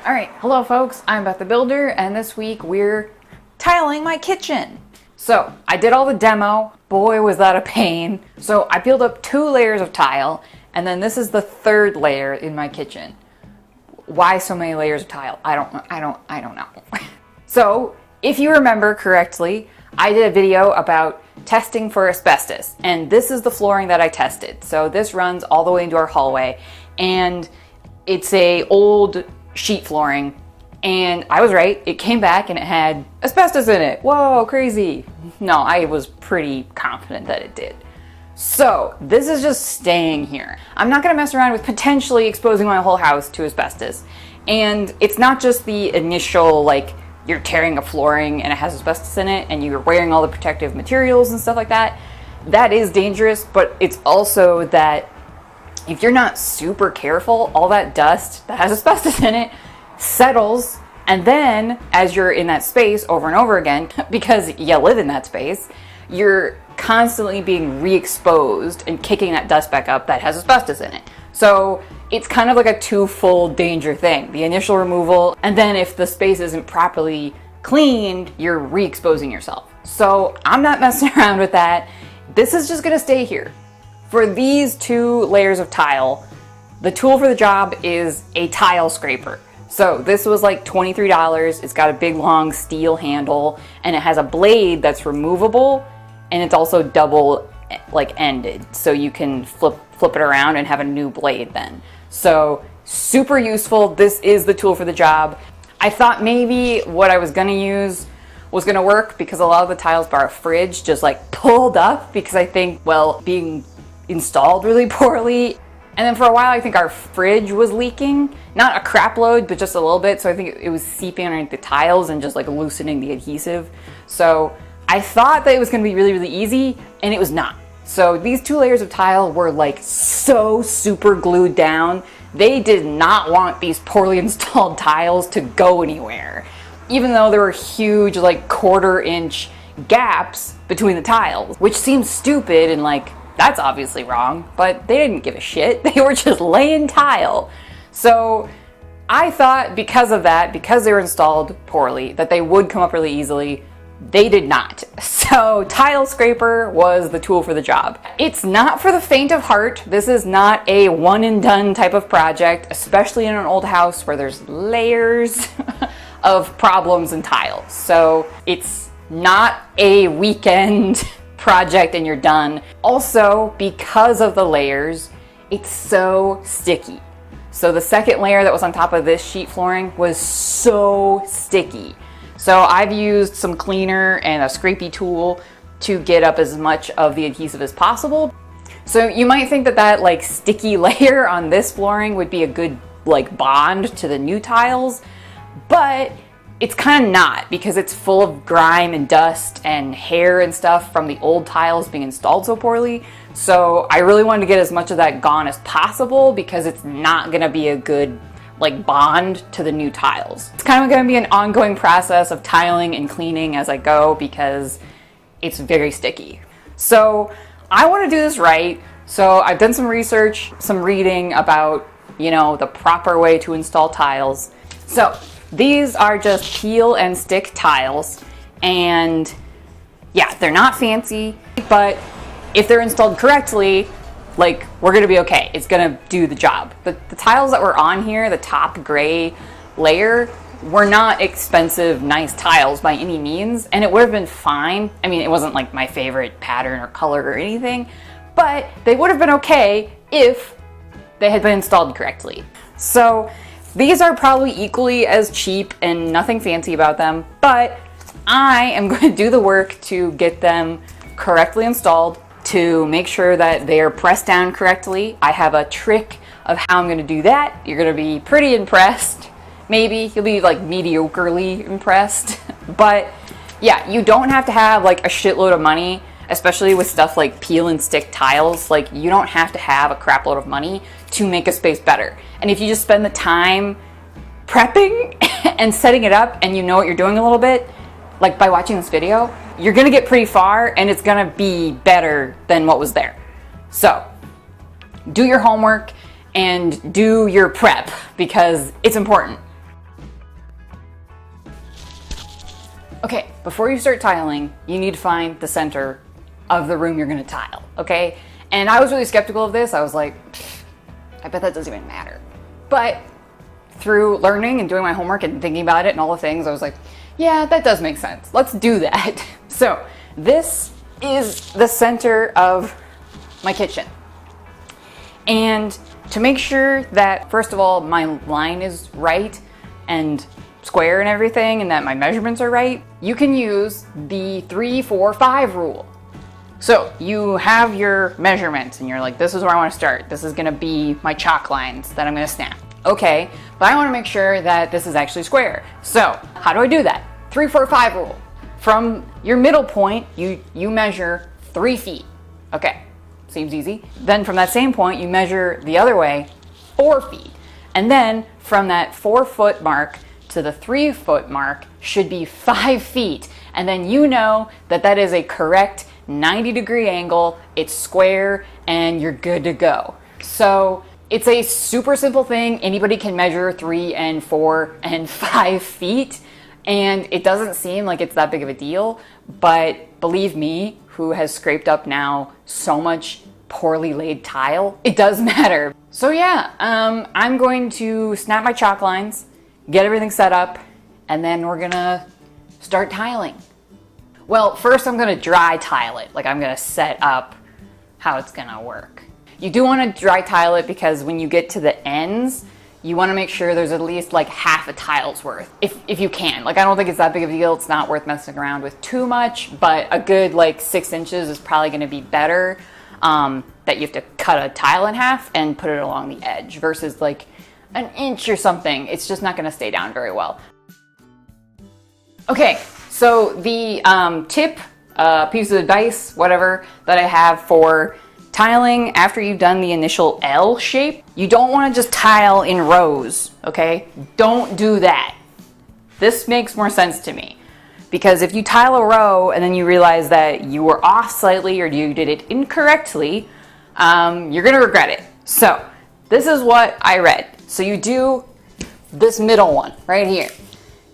All right, hello folks, I'm Beth the Builder, and this week we're tiling my kitchen. So I did all the demo. Boy, was that a pain. So I peeled up 2 layers of tile, and then this is the 3rd layer in my kitchen. Why so many layers of tile? I don't know. So if you remember correctly, I did a video about testing for asbestos, and this is the flooring that I tested. So this runs all the way into our hallway, and it's a old sheet flooring, and I was right. It came back and it had asbestos in it. Whoa, crazy. No, I was pretty confident that it did. So this is just staying here. I'm not gonna mess around with potentially exposing my whole house to asbestos. And it's not just the initial, like, you're tearing a flooring and it has asbestos in it and you're wearing all the protective materials and stuff like that. That is dangerous, but it's also that if you're not super careful, all that dust that has asbestos in it settles, and then as you're in that space over and over again, because you live in that space, you're constantly being re-exposed and kicking that dust back up that has asbestos in it. So it's kind of like a twofold danger thing. The initial removal, and then if the space isn't properly cleaned, you're re-exposing yourself. So I'm not messing around with that. This is just gonna stay here. For these 2 layers of tile, the tool for the job is a tile scraper. So this was like $23. It's got a big long steel handle, and it has a blade that's removable, and it's also double ended, so you can flip it around and have a new blade then. So super useful. This is the tool for the job. I thought maybe what I was gonna use was gonna work because a lot of the tiles by our fridge just like pulled up because I think, well, being installed really poorly. And then for a while I think our fridge was leaking, not a crap load, but just a little bit. So I think it was seeping underneath the tiles and just like loosening the adhesive. So I thought that it was gonna be really, really easy, and it was not. So these 2 layers of tile were like so super glued down. They did not want these poorly installed tiles to go anywhere, even though there were huge like 1/4 inch gaps between the tiles, which seems stupid and like, that's obviously wrong, but they didn't give a shit. They were just laying tile. So I thought because of that, because they were installed poorly, that they would come up really easily. They did not. So tile scraper was the tool for the job. It's not for the faint of heart. This is not a one and done type of project, especially in an old house where there's layers of problems and tiles. So it's not a weekend project and you're done. Also, because of the layers, it's so sticky. So the 2nd layer that was on top of this sheet flooring was so sticky. So I've used some cleaner and a scrapey tool to get up as much of the adhesive as possible. So you might think that that like sticky layer on this flooring would be a good like bond to the new tiles, but it's kind of not, because it's full of grime and dust and hair and stuff from the old tiles being installed so poorly. So I really wanted to get as much of that gone as possible because it's not gonna be a good like bond to the new tiles. It's kind of gonna be an ongoing process of tiling and cleaning as I go because it's very sticky. So I wanna do this right. So I've done some research, some reading about, you know, the proper way to install tiles. So these are just peel and stick tiles, and yeah, they're not fancy, but if they're installed correctly, like, we're gonna be okay. It's gonna do the job. But the tiles that were on here, the top gray layer, were not expensive, nice tiles by any means, and it would have been fine. I mean, it wasn't like my favorite pattern or color or anything, but they would have been okay if they had been installed correctly. So these are probably equally as cheap and nothing fancy about them, but I am going to do the work to get them correctly installed, to make sure that they are pressed down correctly. I have a trick of how I'm going to do that. You're going to be pretty impressed. Maybe you'll be like mediocrely impressed, but yeah, you don't have to have like a shitload of money, especially with stuff like peel and stick tiles. Like, you don't have to have a crap load of money to make a space better. And if you just spend the time prepping and setting it up, and you know what you're doing a little bit, like by watching this video, you're gonna get pretty far and it's gonna be better than what was there. So do your homework and do your prep because it's important. Okay, before you start tiling, you need to find the center of the room you're gonna tile, okay? And I was really skeptical of this. I was like, I bet that doesn't even matter. But through learning and doing my homework and thinking about it and all the things, I was like, yeah, that does make sense. Let's do that. So this is the center of my kitchen. And to make sure that, first of all, my line is right and square and everything, and that my measurements are right, you can use the 3, 4, 5 rule. So you have your measurements and you're like, this is where I want to start. This is going to be my chalk lines that I'm going to snap. Okay, but I want to make sure that this is actually square. So how do I do that? 3, 4, 5 rule. From your middle point, you measure 3 feet. Okay, seems easy. Then from that same point, you measure the other way 4 feet. And then from that 4-foot mark to the 3-foot mark should be 5 feet. And then you know that that is a correct 90-degree angle, it's square, and you're good to go. So it's a super simple thing. Anybody can measure 3 and 4 and 5 feet, and it doesn't seem like it's that big of a deal, but believe me, who has scraped up now so much poorly laid tile, it does matter. So yeah, I'm going to snap my chalk lines, get everything set up, and then we're gonna start tiling. Well, first I'm gonna dry tile it. Like, I'm gonna set up how it's gonna work. You do wanna dry tile it because when you get to the ends, you wanna make sure there's at least like half a tile's worth, if you can. Like, I don't think it's that big of a deal. It's not worth messing around with too much, but a good like 6 inches is probably gonna be better. That you have to cut a tile in half and put it along the edge versus like an inch or something. It's just not gonna stay down very well. Okay, so the tip, piece of advice, whatever, that I have for tiling after you've done the initial L shape, you don't want to just tile in rows, okay? Don't do that. This makes more sense to me. Because if you tile a row and then you realize that you were off slightly or you did it incorrectly, you're gonna regret it. So this is what I read. So you do this middle one right here.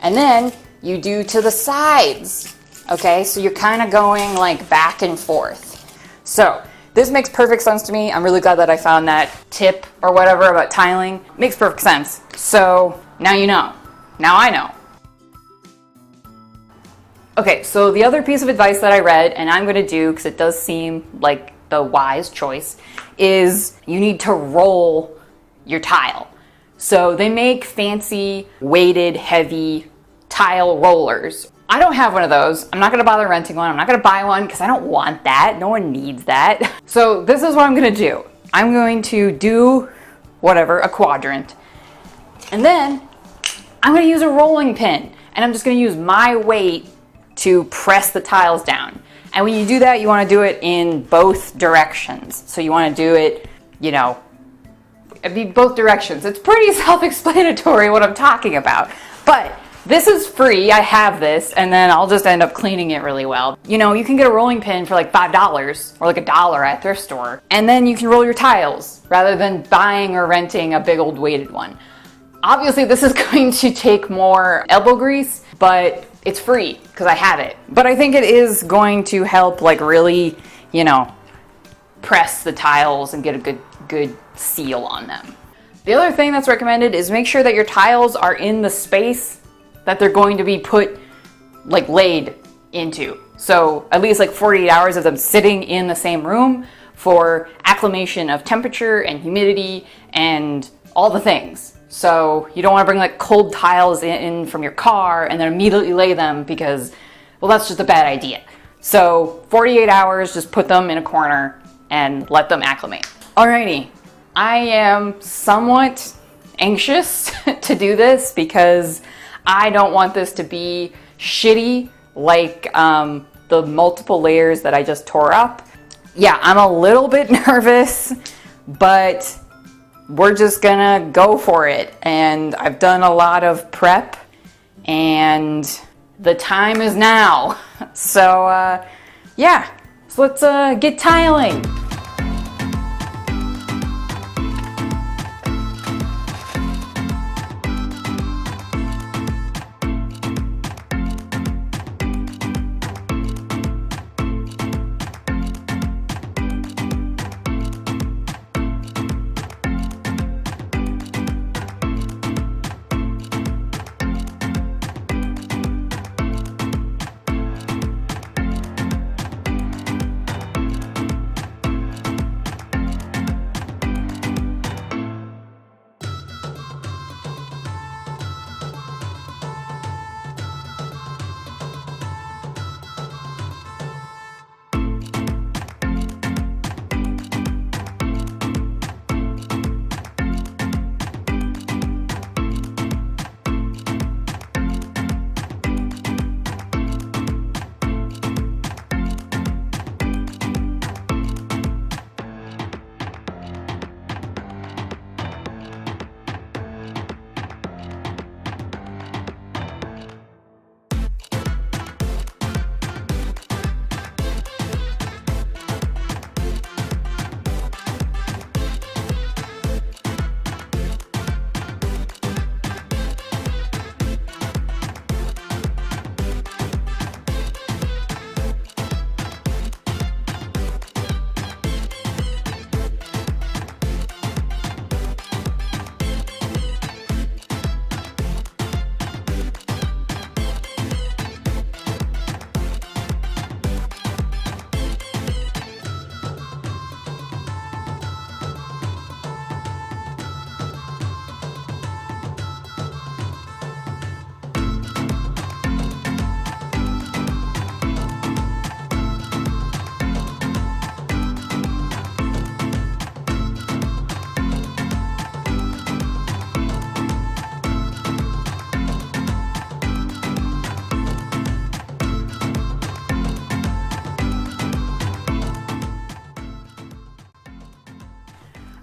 And then you do to the sides, okay? So you're kind of going like back and forth. So this makes perfect sense to me. I'm really glad that I found that tip or whatever about tiling. Makes perfect sense. So now you know. Now I know. Okay, so the other piece of advice that I read, and I'm gonna do because it does seem like the wise choice, is you need to roll your tile. So they make fancy, weighted, heavy tile rollers. I don't have one of those. I'm not gonna bother renting one. I'm not gonna buy one because I don't want that. No one needs that. So this is what I'm gonna do. I'm going to do whatever, a quadrant. And then I'm gonna use a rolling pin, and I'm just gonna use my weight to press the tiles down. And when you do that, you wanna do it in both directions. So you wanna do it, you know, both directions. It's pretty self-explanatory what I'm talking about. But this is free, I have this, and then I'll just end up cleaning it really well. You know, you can get a rolling pin for like $5 or like $1 at a thrift store, and then you can roll your tiles rather than buying or renting a big old weighted one. Obviously, this is going to take more elbow grease, but it's free because I have it. But I think it is going to help like really, you know, press the tiles and get a good seal on them. The other thing that's recommended is make sure that your tiles are in the space that they're going to be put, like laid into. So at least like 48 hours of them sitting in the same room for acclimation of temperature and humidity and all the things. So you don't want to bring like cold tiles in from your car and then immediately lay them because, well, that's just a bad idea. So 48 hours, just put them in a corner and let them acclimate. Alrighty, I am somewhat anxious to do this because I don't want this to be shitty like the multiple layers that I just tore up. Yeah, I'm a little bit nervous, but we're just gonna go for it. And I've done a lot of prep and the time is now. So yeah, so let's get tiling.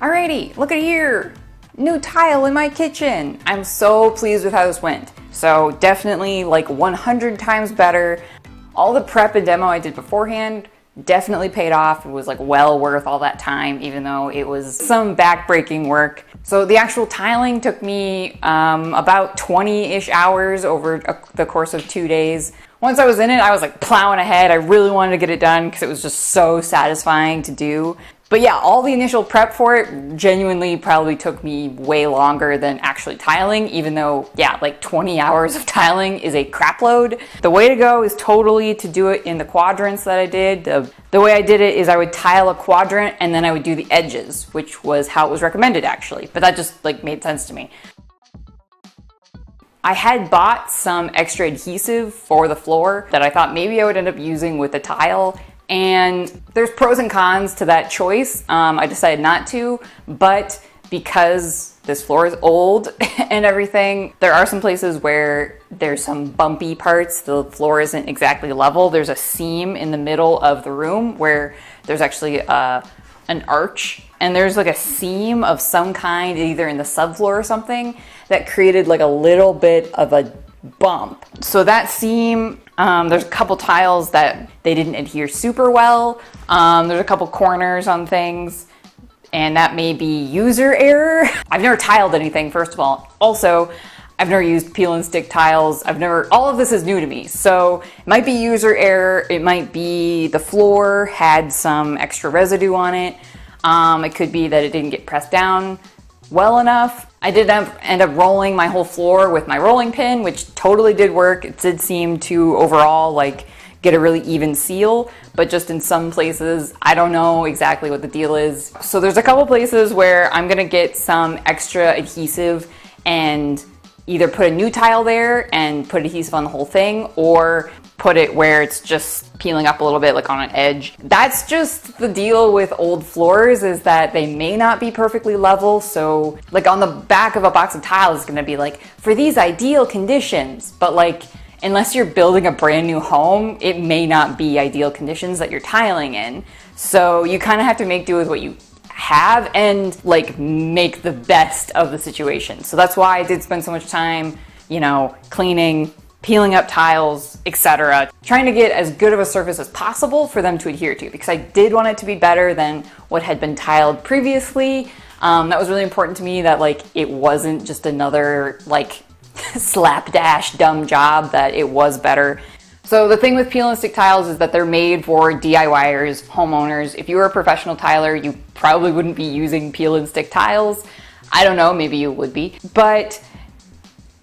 Alrighty, look at here. New tile in my kitchen. I'm so pleased with how this went. So definitely like 100 times better. All the prep and demo I did beforehand definitely paid off. It was like well worth all that time, even though it was some back-breaking work. So the actual tiling took me about 20-ish hours over the course of 2 days. Once I was in it, I was like plowing ahead. I really wanted to get it done because it was just so satisfying to do. But yeah, all the initial prep for it genuinely probably took me way longer than actually tiling, even though, yeah, like 20 hours of tiling is a crap load. The way to go is totally to do it in the quadrants that I did. The way I did it is I would tile a quadrant and then I would do the edges, which was how it was recommended actually. But that just like made sense to me. I had bought some extra adhesive for the floor that I thought maybe I would end up using with the tile. And there's pros and cons to that choice. I decided not to, but because this floor is old and everything, there are some places where there's some bumpy parts. The floor isn't exactly level. There's a seam in the middle of the room where there's actually an arch, and there's like a seam of some kind, either in the subfloor or something, that created like a little bit of a bump. So that seam, there's a couple tiles that they didn't adhere super well. There's a couple corners on things, and that may be user error. I've never tiled anything, first of all. Also, I've never used peel and stick tiles. All of this is new to me. So it might be user error. It might be the floor had some extra residue on it. It could be that it didn't get pressed down well enough. I did end up rolling my whole floor with my rolling pin, which totally did work. It did seem to overall like get a really even seal, but just in some places, I don't know exactly what the deal is. So there's a couple places where I'm gonna get some extra adhesive and either put a new tile there and put adhesive on the whole thing, or put it where it's just peeling up a little bit, like on an edge. That's just the deal with old floors, is that they may not be perfectly level. So like on the back of a box of tiles, it's gonna be like, for these ideal conditions, but like, unless you're building a brand new home, it may not be ideal conditions that you're tiling in. So you kind of have to make do with what you have and like make the best of the situation. So that's why I did spend so much time, you know, cleaning, peeling up tiles, etc. Trying to get as good of a surface as possible for them to adhere to, because I did want it to be better than what had been tiled previously. That was really important to me, that like it wasn't just another like slapdash dumb job, that it was better. So the thing with peel and stick tiles is that they're made for DIYers, homeowners. If you were a professional tiler, you probably wouldn't be using peel and stick tiles. I don't know, maybe you would be. But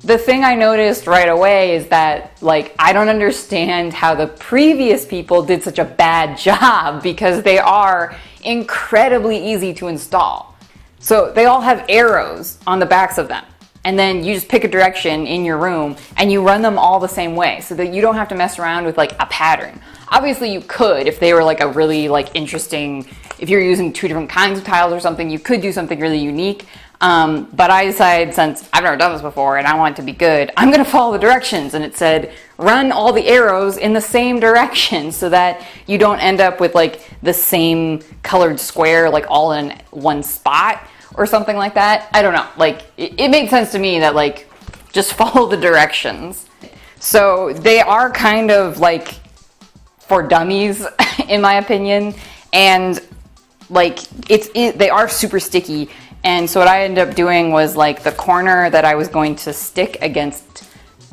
the thing I noticed right away is that like I don't understand how the previous people did such a bad job, because they are incredibly easy to install. So they all have arrows on the backs of them. And then you just pick a direction in your room and you run them all the same way, so that you don't have to mess around with like a pattern. Obviously you could, if they were like a really like interesting, if you're using two different kinds of tiles or something, you could do something really unique. But I decided, since I've never done this before and I want it to be good, I'm gonna follow the directions. And it said, run all the arrows in the same direction, so that you don't end up with like the same colored square like all in one spot or something like that. I don't know, like it made sense to me that like just follow the directions. So they are kind of like for dummies in my opinion, and like they are super sticky. And so what I ended up doing was like the corner that I was going to stick against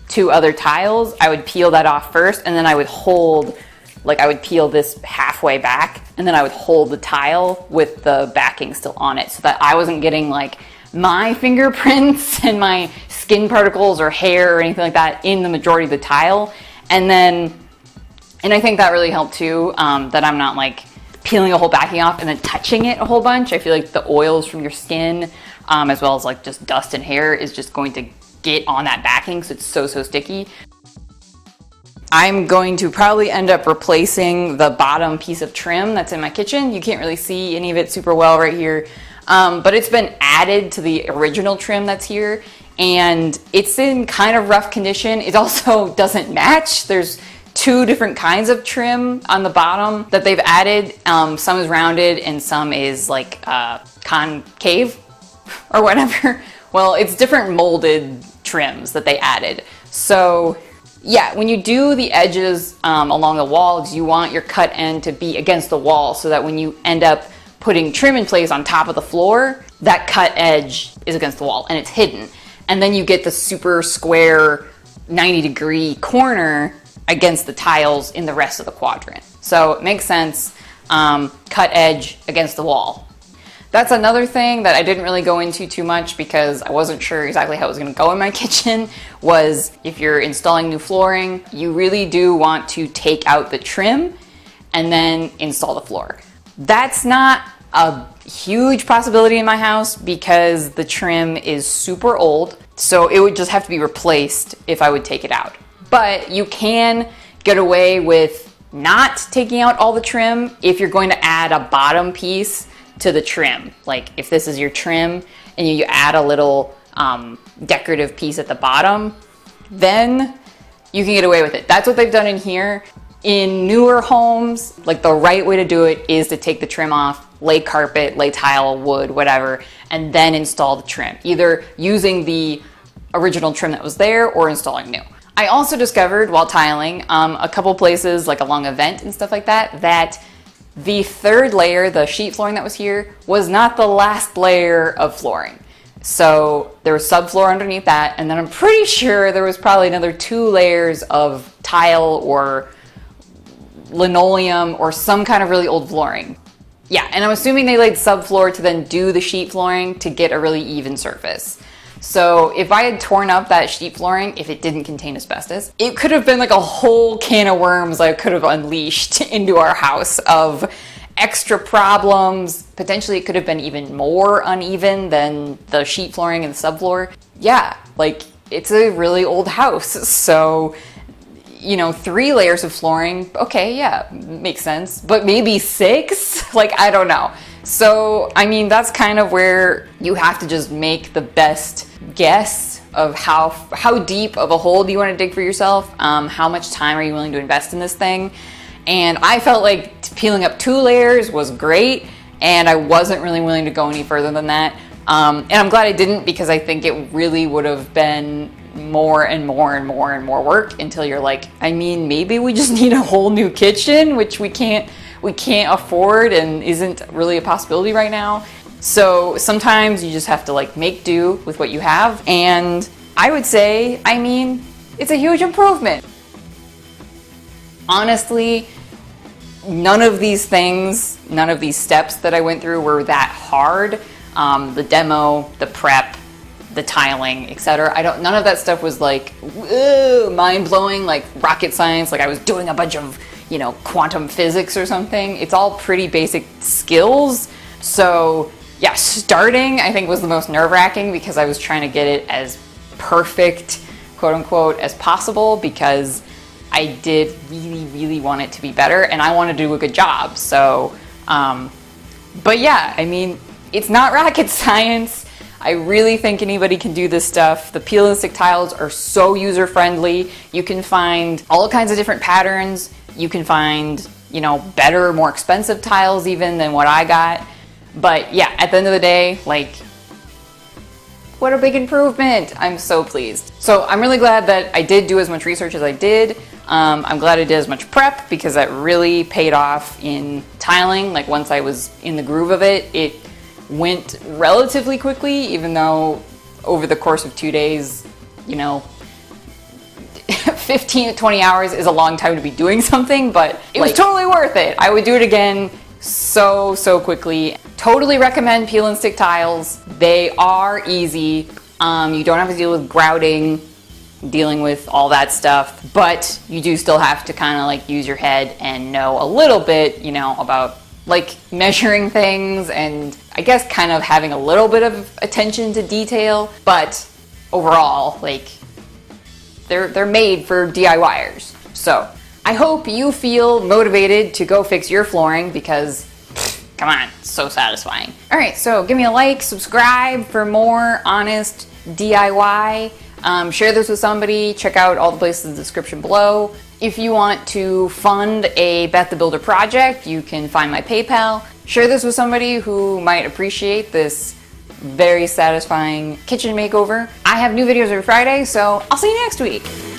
two other tiles, I would peel that off first, and then I would hold, like I would peel this halfway back, and then I would hold the tile with the backing still on it, so that I wasn't getting like my fingerprints and my skin particles or hair or anything like that in the majority of the tile. And I think that really helped too, that I'm not like peeling a whole backing off and then touching it a whole bunch. I feel like the oils from your skin, as well as like just dust and hair, is just going to get on that backing, so it's so sticky. I'm going to probably end up replacing the bottom piece of trim that's in my kitchen. You can't really see any of it super well right here, but it's been added to the original trim that's here, and it's in kind of rough condition. It also doesn't match. There's two different kinds of trim on the bottom that they've added. Some is rounded and some is like concave or whatever. Well, it's different molded trims that they added. So yeah, when you do the edges along the walls, you want your cut end to be against the wall so that when you end up putting trim in place on top of the floor, that cut edge is against the wall and it's hidden. And then you get the super square 90-degree corner against the tiles in the rest of the quadrant. So it makes sense, cut edge against the wall. That's another thing that I didn't really go into too much because I wasn't sure exactly how it was gonna go in my kitchen, was if you're installing new flooring, you really do want to take out the trim and then install the floor. That's not a huge possibility in my house because the trim is super old, so it would just have to be replaced if I would take it out. But you can get away with not taking out all the trim if you're going to add a bottom piece to the trim. Like if this is your trim and you add a little decorative piece at the bottom, then you can get away with it. That's what they've done in here. In newer homes, like the right way to do it is to take the trim off, lay carpet, lay tile, wood, whatever, and then install the trim, either using the original trim that was there or installing new. I also discovered while tiling a couple places like along a vent and stuff like that, that the third layer, the sheet flooring that was here, was not the last layer of flooring. So there was subfloor underneath that, and then I'm pretty sure there was probably another 2 layers of tile or linoleum or some kind of really old flooring. Yeah, and I'm assuming they laid subfloor to then do the sheet flooring to get a really even surface. So if I had torn up that sheet flooring, if it didn't contain asbestos, it could have been like a whole can of worms I could have unleashed into our house of extra problems. Potentially it could have been even more uneven than the sheet flooring and the subfloor. Yeah, like it's a really old house. So, you know, 3 layers of flooring, okay, yeah, makes sense. But maybe 6? Like, I don't know. So, I mean, that's kind of where you have to just make the best guess of how deep of a hole do you want to dig for yourself, how much time are you willing to invest in this thing. And I felt like peeling up 2 layers was great, and I wasn't really willing to go any further than that. And I'm glad I didn't, because I think it really would have been more and more and more and more work until you're like, I mean, maybe we just need a whole new kitchen, which we can't afford and isn't really a possibility right now. So sometimes you just have to like make do with what you have. And I would say, I mean, it's a huge improvement. Honestly, none of these things, none of these steps that I went through were that hard. The demo, the prep, the tiling, etc. None of that stuff was like mind-blowing, like rocket science, like I was doing a bunch of, you know, quantum physics or something. It's all pretty basic skills. So yeah, starting I think was the most nerve-wracking because I was trying to get it as perfect, quote unquote, as possible, because I did really, really want it to be better and I want to do a good job. So, but yeah, I mean, it's not rocket science. I really think anybody can do this stuff. The peel and stick tiles are so user-friendly. You can find all kinds of different patterns. You can find, you know, better, more expensive tiles even than what I got. But yeah, at the end of the day, like, what a big improvement. I'm so pleased. So I'm really glad that I did do as much research as I did. I'm glad I did as much prep because that really paid off in tiling. Like once I was in the groove of it, it went relatively quickly, even though over the course of 2 days, you know, 15 to 20 hours is a long time to be doing something, but it was totally worth it. I would do it again so quickly. Totally recommend peel and stick tiles. They are easy. You don't have to deal with grouting, dealing with all that stuff, but you do still have to kind of like use your head and know a little bit, you know, about like measuring things and I guess kind of having a little bit of attention to detail. But overall, like, they're made for DIYers. So I hope you feel motivated to go fix your flooring because come on, it's so satisfying. All right, so give me a like, subscribe for more honest DIY. Share this with somebody. Check out all the places in the description below. If you want to fund a Beth the Builder project, you can find my PayPal. Share this with somebody who might appreciate this very satisfying kitchen makeover. I have new videos every Friday, so I'll see you next week.